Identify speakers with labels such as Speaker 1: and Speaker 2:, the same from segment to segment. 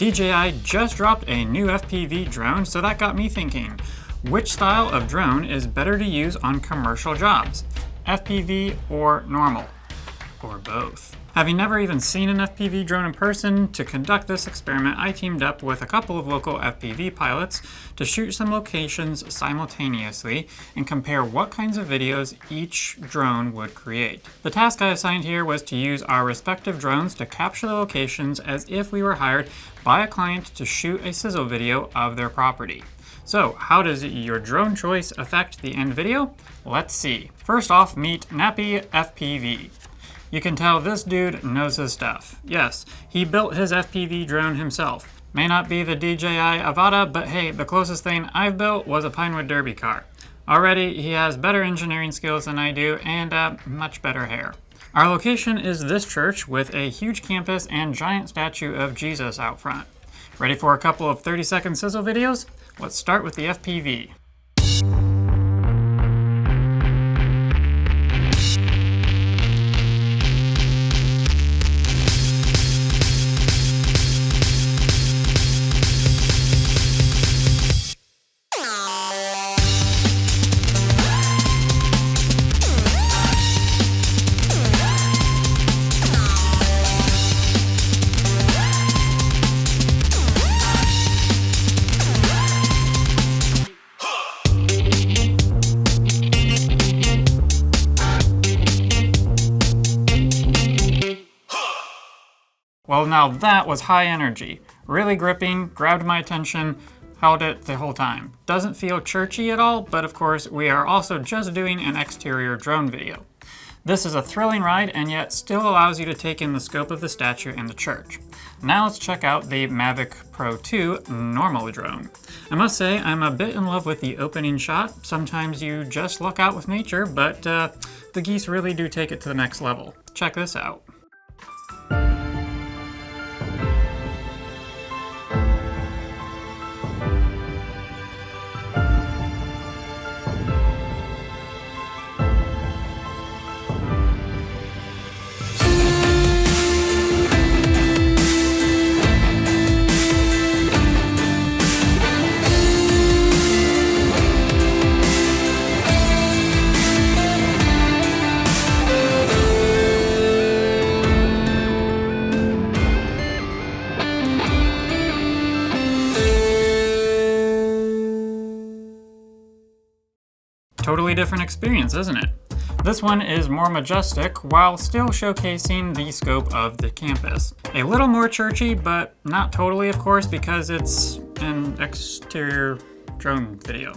Speaker 1: DJI just dropped a new FPV drone, so that got me thinking, which style of drone is better to use on commercial jobs? FPV or normal? Or both? Having never even seen an FPV drone in person, to conduct this experiment, I teamed up with a couple of local FPV pilots to shoot some locations simultaneously and compare what kinds of videos each drone would create. The task I assigned here was to use our respective drones to capture the locations as if we were hired by a client to shoot a sizzle video of their property. So, how does your drone choice affect the end video? Let's see. First off, meet Nappy FPV. You can tell this dude knows his stuff. Yes, he built his FPV drone himself. May not be the DJI Avata, but hey, the closest thing I've built was a Pinewood Derby car. Already, he has better engineering skills than I do and much better hair. Our location is this church with a huge campus and giant statue of Jesus out front. Ready for a couple of 30-second sizzle videos? Let's start with the FPV. Well, now that was high energy. Really gripping, grabbed my attention, held it the whole time. Doesn't feel churchy at all, but of course we are also just doing an exterior drone video. This is a thrilling ride and yet still allows you to take in the scope of the statue and the church. Now let's check out the Mavic Pro 2 normal drone. I must say I'm a bit in love with the opening shot. Sometimes you just luck out with nature, but the geese really do take it to the next level. Check this out. Totally different experience, isn't it? This one is more majestic while still showcasing the scope of the campus. A little more churchy, but not totally, of course, because it's an exterior drone video.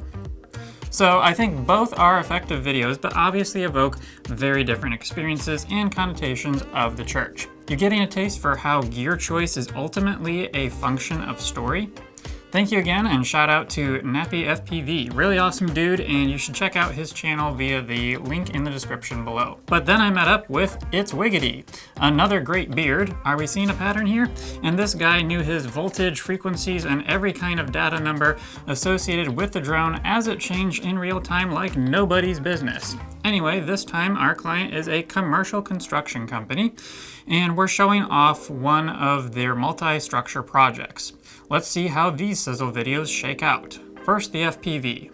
Speaker 1: So I think both are effective videos, but obviously evoke very different experiences and connotations of the church. You're getting a taste for how gear choice is ultimately a function of story. Thank you again, and shout out to Nappy FPV. Really awesome dude, and you should check out his channel via the link in the description below. But then I met up with It's Wiggity, another great beard. Are we seeing a pattern here? And this guy knew his voltage, frequencies, and every kind of data number associated with the drone as it changed in real time like nobody's business. Anyway, this time our client is a commercial construction company, and we're showing off one of their multi-structure projects. Let's see how these sizzle videos shake out. First, the FPV.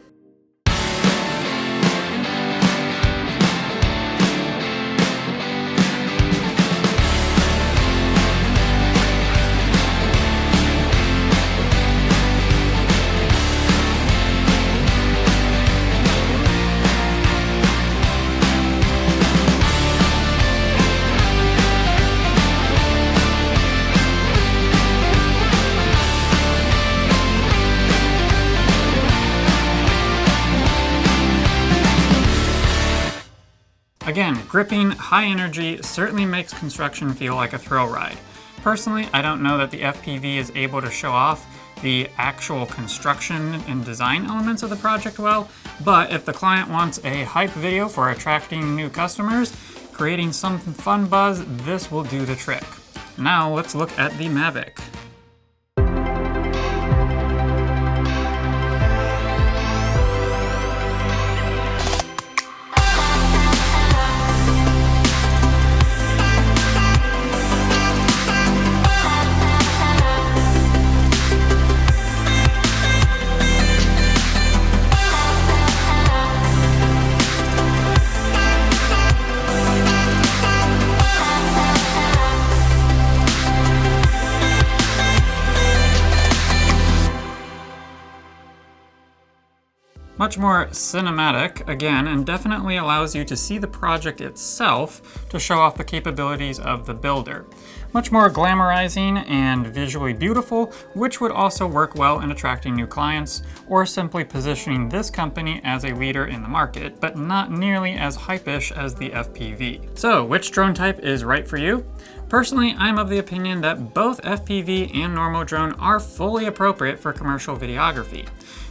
Speaker 1: Again, gripping, high energy certainly makes construction feel like a thrill ride. Personally, I don't know that the FPV is able to show off the actual construction and design elements of the project well, but if the client wants a hype video for attracting new customers, creating some fun buzz, this will do the trick. Now let's look at the Mavic. Much more cinematic, again, and definitely allows you to see the project itself to show off the capabilities of the builder. Much more glamorizing and visually beautiful, which would also work well in attracting new clients or simply positioning this company as a leader in the market, but not nearly as hype-ish as the FPV. So, which drone type is right for you? Personally, I'm of the opinion that both FPV and normal drone are fully appropriate for commercial videography.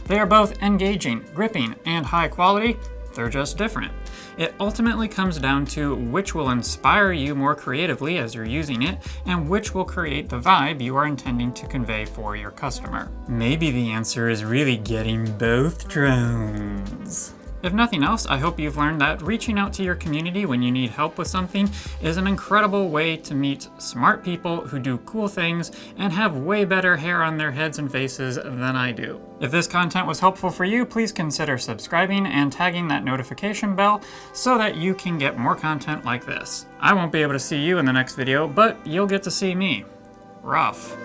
Speaker 1: They are both engaging, gripping, and high quality. They're just different. It ultimately comes down to which will inspire you more creatively as you're using it, and which will create the vibe you are intending to convey for your customer. Maybe the answer is really getting both drones. If nothing else, I hope you've learned that reaching out to your community when you need help with something is an incredible way to meet smart people who do cool things and have way better hair on their heads and faces than I do. If this content was helpful for you, please consider subscribing and tagging that notification bell so that you can get more content like this. I won't be able to see you in the next video, but you'll get to see me. Rough.